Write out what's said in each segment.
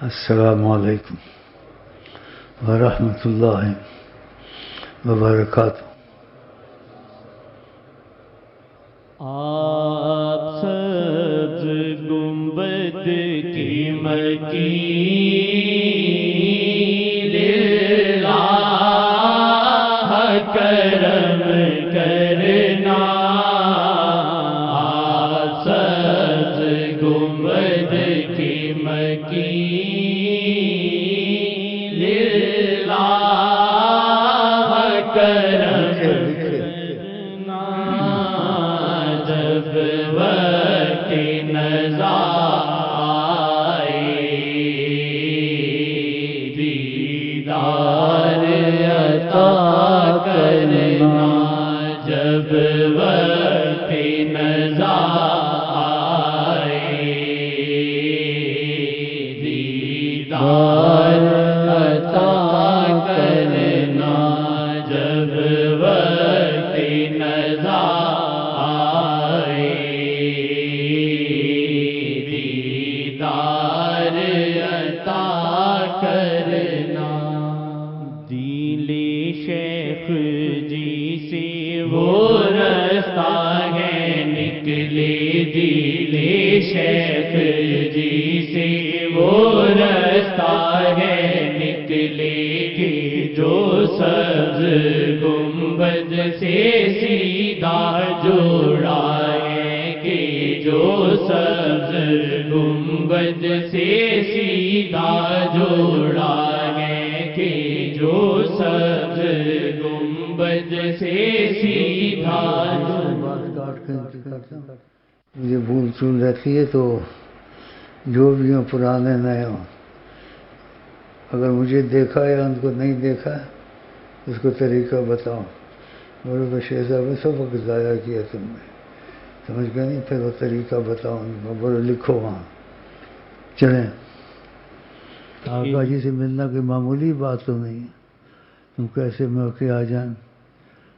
السلام علیکم ورحمۃ اللہ وبرکاتہ۔ آپ سبز گنبد کی مکین اللہ کرم کرنا، آپ سبز گنبد کی مکین اللہ کرم کرنا، جب وقت نظر آئے دیدار عطا کرنا، جب وقت نظر آئے دیدار عطا کرنا، جب وقت نظر شیخ جی سے وہ رستہ ہے نکلے گی جو سبز گنبد سے سیدھا جوڑا ہے، کہ جو سبز گنبد سے سیدھا جوڑا ہے، کہ جو سبز گنبد سے سیدھا مجھے بھول چول رہتی ہے، تو جو بھی ہوں پرانے نئے ہوں، اگر مجھے دیکھا یا ان کو نہیں دیکھا اس کو طریقہ بتاؤ۔ بولے بشیر صاحب سب وقت ضائع کیا تم نے، سمجھ گئے نہیں؟ پھر وہ طریقہ بتاؤ ان کو، بولے لکھو وہاں چلیں۔ آقا جی سے ملنا کوئی معمولی بات تو نہیں ہے، تم کیسے موقع آ جائیں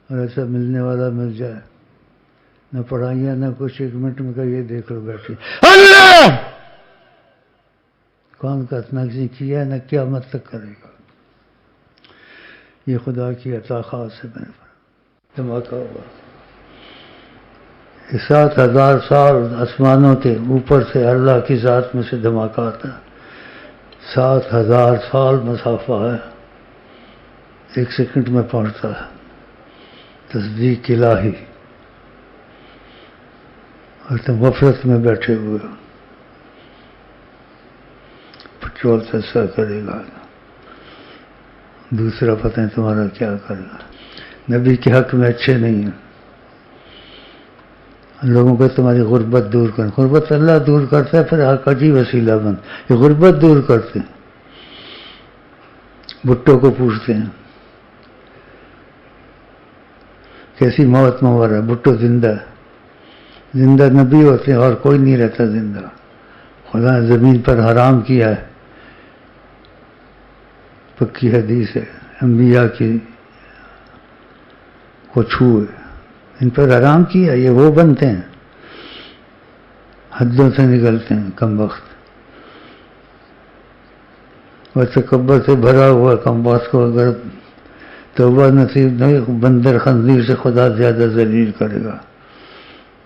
اور ایسا ملنے والا مل جائے، نہ پڑھائیاں نہ کچھ، 1 منٹ میں کہ یہ دیکھ لو بیٹھی اللہ کون کا نہ کسی کیا ہے نہ قیامت تک کرے گا، یہ خدا کی عطا خاص ہے میرے پر۔ دھماکہ ہوا، 7,000 سال آسمانوں کے اوپر سے اللہ کی ذات میں سے دھماکہ آتا ہے، 7,000 سال مسافہ ہے، 1 سیکنڈ میں پہنچتا ہے، تصدیق الہی، اور تم غفلت میں بیٹھے ہوئے ہو، پٹرول ایسا کرے گا، دوسرا پتہ نہیں تمہارا کیا کرے گا۔ نبی کے حق میں اچھے نہیں ہیں، لوگوں کو تمہاری غربت دور کر، غربت اللہ دور کرتا ہے، پھر آقا جی وسیلہ بن، یہ غربت دور کرتے ہیں۔ بھٹو کو پوچھتے ہیں کیسی موت میں رہا ہے، بھٹو زندہ ہے، زندہ نبی ہوتے ہیں اور کوئی نہیں رہتا زندہ، خدا نے زمین پر حرام کیا ہے، پکی حدیث ہے، انبیاء کی کو چھوئے، ان پر حرام کیا، یہ وہ بنتے ہیں، حدوں سے نکلتے ہیں کم وقت، وہ تکبر سے بھرا ہوا کم وقت کو اگر توبہ نصیب نہیں، بندر خنزیر سے خدا زیادہ ذلیل کرے گا۔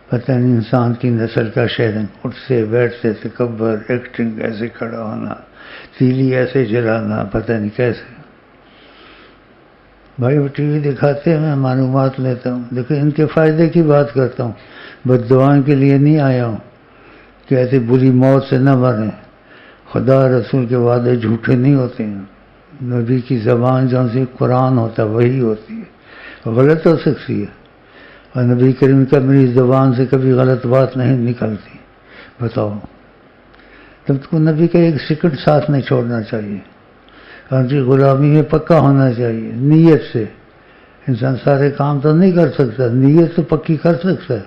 پتہ نہیں انسان کی نسل کا شہر، اٹھتے بیٹھتے تکبر، ایکٹنگ ایسے کھڑا ہونا، تیلی ایسے جلانا، پتہ نہیں کیسے۔ بھائی وہ ٹی وی دکھاتے ہیں، میں معلومات لیتا ہوں، لیکن ان کے فائدے کی بات کرتا ہوں، بد دعائیں کے لیے نہیں آیا ہوں کہ ایسی بری موت سے نہ مریں۔ خدا رسول کے وعدے جھوٹے نہیں ہوتے ہیں، نبی کی زبان جو سی قرآن ہوتا ہے وہی ہوتی ہے، غلط ہو سکتی ہے، اور نبی کریم کا میری زبان سے کبھی غلط بات نہیں نکلتی۔ بتاؤ، تم کو نبی کا 1 سیکنڈ ساتھ نہیں چھوڑنا چاہیے، اور ان کی غلامی میں پکا ہونا چاہیے، نیت سے۔ انسان سارے کام تو نہیں کر سکتا، نیت تو پکی کر سکتا ہے،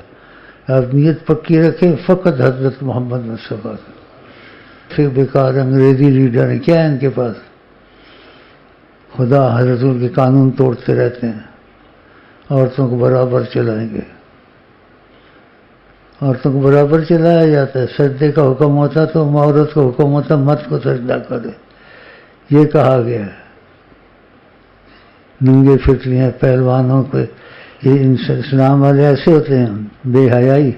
آپ نیت پکی رکھیں، فقط حضرت محمد مصطفیٰ پھر بیکار انگریزی لیڈر ہیں، کیا ہے ان کے پاس؟ خدا رسول کے قانون توڑتے رہتے ہیں، عورتوں کو برابر چلائیں گے، عورتوں کو برابر چلایا جاتا ہے. سجدے کا حکم ہوتا تو عورت کو حکم ہوتا مرد کو سجدہ کرے. یہ کہا گیا ہے. ننگے فکریاں پہلوانوں کو یہ اسلام والے ایسے ہوتے ہیں بے حیائی.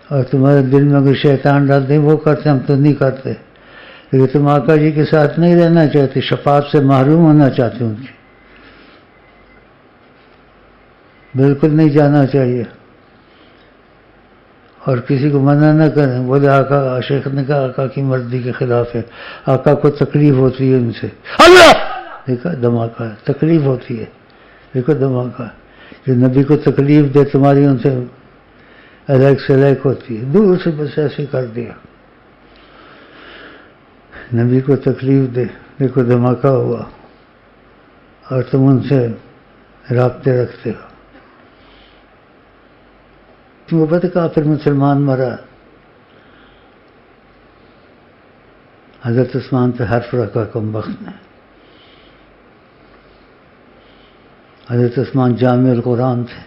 اور تمہارے دل میں کوئی شیطان ڈالتے ہیں وہ کرتے ہم تو نہیں کرتے. لیکن تم آقا جی کے ساتھ نہیں رہنا چاہتے, شفاعت سے محروم ہونا چاہتے ان کی. بالکل نہیں جانا چاہیے. اور کسی کو منع نہ کریں. بولے آقا, شیخ نے کہا آقا کی مرضی کے خلاف ہے. آقا کو تکلیف ہوتی ہے ان سے. اللہ دیکھا دھماکہ ہے, تکلیف ہوتی ہے. دیکھو دھماکہ ہے. جو نبی کو تکلیف دے تمہاری ان سے الیک سے الیک ہوتی ہے. دور سے بس ایسے کر دیا. نبی کو تکلیف دے, دیکھو دھماکہ ہوا. اور تم ان سے رابطے رکھتے ہو. تم کو پتہ کافر مسلمان مرا. حضرت عثمان پہ حرف رکھا کم وقت نے. حضرت عثمان جامع القرآن تھے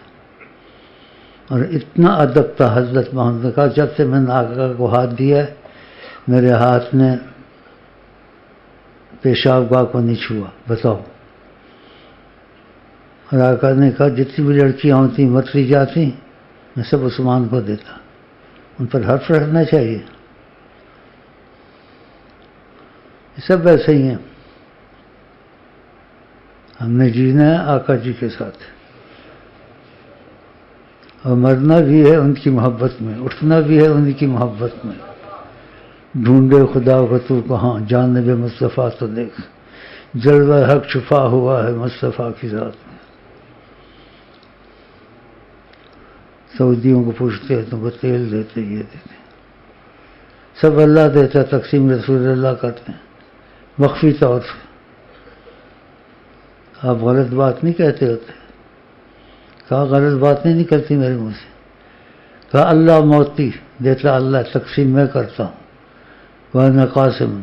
اور اتنا ادب تھا. حضرت محمد نے کہا جب سے میں نے آقا کو ہاتھ دیا ہے میرے ہاتھ نے پیشاب گاہ کو نہیں چھوا. بتاؤ. اور آقا نے کہا جتنی بھی لڑکیاں ہوتی متلی جاتی میں سب عثمان کو دیتا. ان پر حرف رکھنا چاہیے. یہ سب ایسے ہی ہیں. ہم نے جینا ہے آقا جی کے ساتھ اور مرنا بھی ہے ان کی محبت میں, اٹھنا بھی ہے ان کی محبت میں. ڈھونڈے خدا کو تو کہاں جانب مصطفیٰ تو دیکھ, جلوہ حق چھپا ہوا ہے مصطفیٰ کی ذات میں. سعودیوں کو پوچھتے ہیں تم کو تیل دیتے یہ دیتے, سب اللہ دیتا, تقسیم رسول اللہ کرتے ہیں مخفی طور سے. آپ غلط بات نہیں کہتے ہوتے. کہا غلط بات نہیں نکلتی میرے منہ سے. کہا اللہ موتی دیتا, اللہ تقسیم میں کرتا ہوں. وَأَنَا قَاسِمٌ.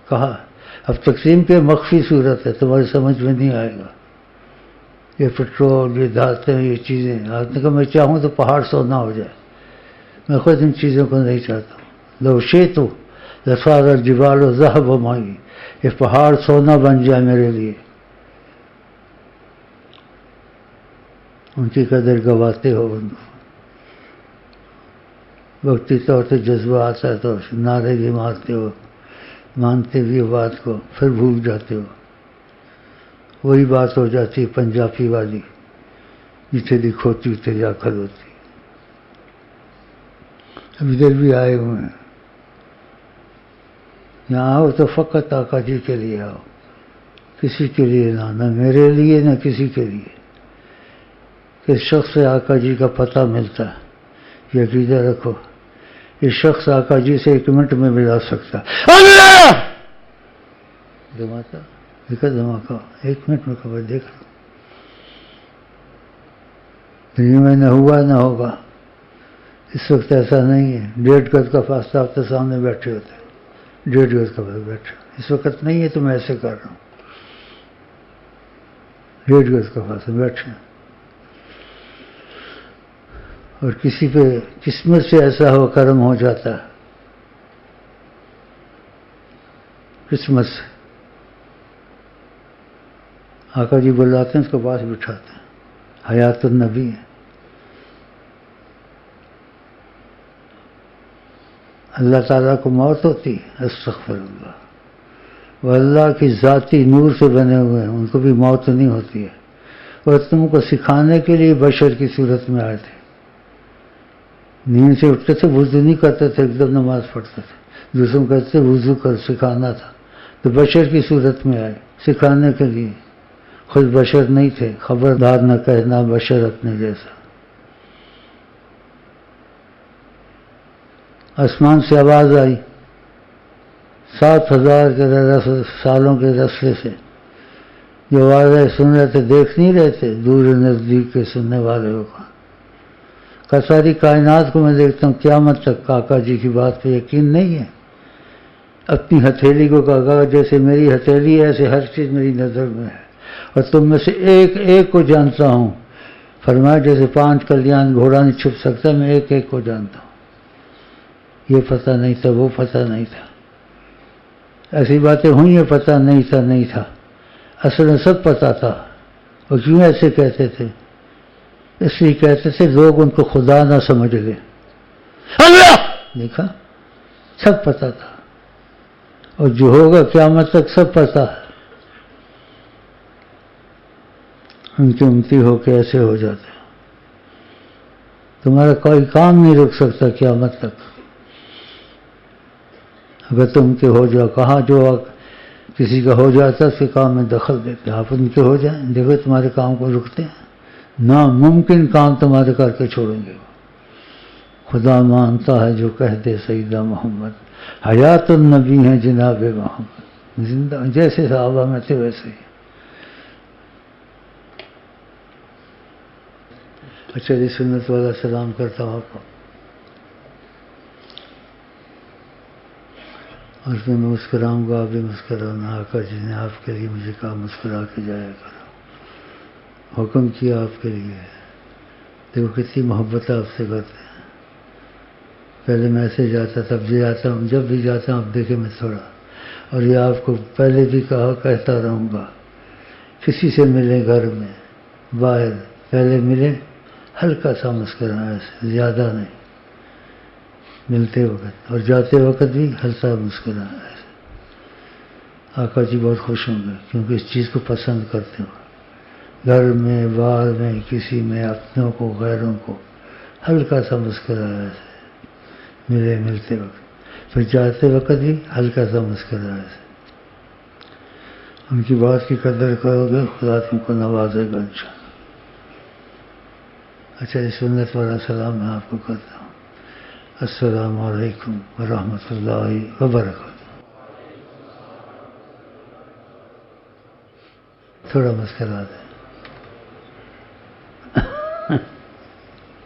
کہا اب تقسیم کے مخفی صورت ہے, تمہاری سمجھ میں نہیں آئے گا. یہ پٹرول, یہ دھاتیں, یہ چیزیں. آپ نے کہا میں چاہوں تو پہاڑ سونا ہو جائے. میں خود ان چیزوں کو نہیں چاہتا ہوں. لو شئت لصار الجبال ذهبا معي. یہ پہاڑ سونا بن جائے میرے لیے. ان کی قدر گواتے ہو. وقتی طور سے جذبہ آتا ہے تو نعرے بھی مارتے ہو, مانتے بھی ہو بات کو, پھر بھول جاتے ہو. وہی بات ہو جاتی ہے پنجابی والی, جتنے لکھوتی اتنے جا کر ہوتی. اب ادھر بھی آئے ہوئے ہیں. یہاں آؤ تو فقط آقا جی کے لیے آؤ, کسی کے لیے نہ میرے لیے نہ کسی کے لیے. کہ شخص سے آقا جی کا پتہ ملتا ہے, یہ عقیدہ رکھو. یہ شخص آقا جی سے 1 منٹ میں ملا سکتا ہے. اللہ دھماکہ دیکھا, دھماکہ 1 منٹ میں خبر دیکھ لو. دنیا میں نہ ہوا نہ ہوگا. اس وقت ایسا نہیں ہے. 1.5 گز کا فاصلہ آپ کے سامنے بیٹھے ہوتے, 1.5 گز کا بیٹھے. اس وقت نہیں ہے تو میں ایسے کر رہا ہوں. 1.5 گز کا فاصلہ بیٹھے. اور کسی پہ قسمت سے ایسا ہو کرم ہو جاتا ہے, قسمت سے. آقا جی بلاتے ہیں اس کو پاس بٹھاتے ہیں. حیات النبی ہے. اللہ تعالیٰ کو موت ہوتی ہے, استغفر اللہ. وہ اللہ کی ذاتی نور سے بنے ہوئے ہیں, ان کو بھی موت نہیں ہوتی ہے. اور تم کو سکھانے کے لیے بشر کی صورت میں آئے تھے. نیند سے اٹھتے تھے, وضو نہیں کرتے تھے, ایک دم نماز پڑھتے تھے. دوسروں کہتے تھے وضو کر, سکھانا تھا. تو بشر کی صورت میں آئے سکھانے کے لیے. خود بشر نہیں تھے. خبردار نہ کہنا بشر اپنے جیسا. آسمان سے آواز آئی 7000 کے سالوں کے رستے سے. جو آوازیں سن رہے تھے دیکھ نہیں رہے تھے, دور نزدیک کے سننے والے ہوگا. ساری کائنات کو میں دیکھتا ہوں, قیامت تک آقا جی کی بات پہ یقین نہیں ہے. اپنی ہتھیلی کو کہا جیسے میری ہتھیلی ہے ایسے ہر چیز میری نظر میں ہے. اور تم میں سے ایک ایک کو جانتا ہوں. فرمایا جیسے 5 کلیان گھوڑا نہیں چھپ سکتا، میں ایک ایک کو جانتا ہوں. یہ پتہ نہیں تھا، وہ پتہ نہیں تھا، ایسی باتیں ہوئی ہیں، پتہ نہیں تھا. اصل میں سب پتہ تھا. اور کیوں ایسے کہتے تھے؟ اس لیے کہتے تھے لوگ ان کو خدا نہ سمجھ لیں. اللہ دیکھا، سب پتہ تھا. اور جو ہوگا قیامت تک سب پتہ ہے. ان کی امتی ہو کے ایسے ہو جاتے. تمہارا کوئی کام نہیں رک سکتا قیامت تک. اگر تم کے ہو جاؤ، کہاں جو کسی کا ہو جاتا اس کے کام میں دخل دیتے. آپ ان کے ہو جائیں، دیکھو تمہارے کام کو رکتے ہیں. ناممکن کام تمہارے کر کے چھوڑیں گے. خدا مانتا ہے جو کہہ دے سیدہ محمد، حیات النبی ہیں جناب محمد. زندہ جیسے صحابہ میں تھے ویسے ہی. اچھا جی، سنت والا سلام کرتا ہوں آپ کو. اور میں مسکراؤں گا، آپ بھی مسکرانا. آقا جی نے آپ کے لیے مجھے کہا مسکرا کے جایا کرو. حکم کیا آپ کے لیے. دیکھو کتنی محبت آپ سے کرتے ہیں. پہلے میں ایسے جاتا تھا، اب جاتا ہوں، جب بھی جاتا ہوں اب دیکھیں میں تھوڑا. اور یہ آپ کو پہلے بھی کہا، کہتا رہوں گا، کسی سے ملے گھر میں باہر، پہلے ملے ہلکا سا مسکرانا، زیادہ نہیں. ملتے وقت اور جاتے وقت بھی ہلکا مسکرانا. آقا جی بہت خوش ہوں گے کیونکہ اس چیز کو پسند کرتے ہو. گھر میں باہر میں کسی میں، اپنوں کو غیروں کو ہلکا سا مسکرانا. ملتے وقت، پھر جاتے وقت بھی ہلکا سا مسکرانا. ان کی بات کی قدر کرو گے، خدا تم کو نوازے گا انشاءاللہ. اچھا یہ سنت والا سلام میں آپ کو کرتا ہوں. السلام علیکم ورحمۃ اللہ وبرکاتہ. تھوڑا مسکرا دیں.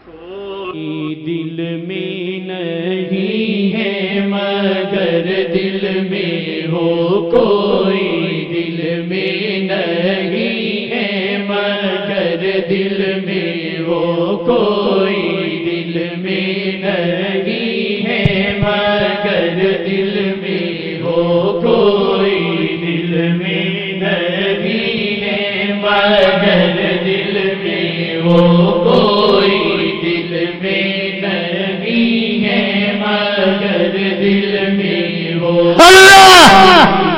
کوئی دل میں نہیں ہے مگر دل میں ہو، کوئی دل میں نہیں ہے مگر دل میں ہو، کوئی دل میں نہیں ہے مگر دل میں ہو، کوئی دل میں نہیں ہے مگر دل میں ہو، کوئی دل میں نہیں ہے مگر دل میں ہو.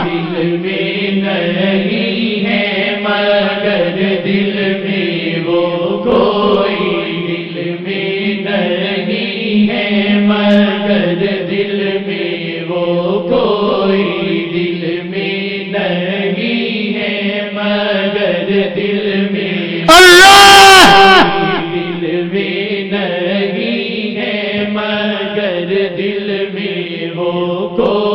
دل میں نہیں ہے مگر دل میں ہو، کوئی دل میں نہیں ہے مگر دل میں ہو، کوئی دل میں نہیں ہے مگر دل میں دل میں نہیں ہے مگر دل میں ہو، کوئی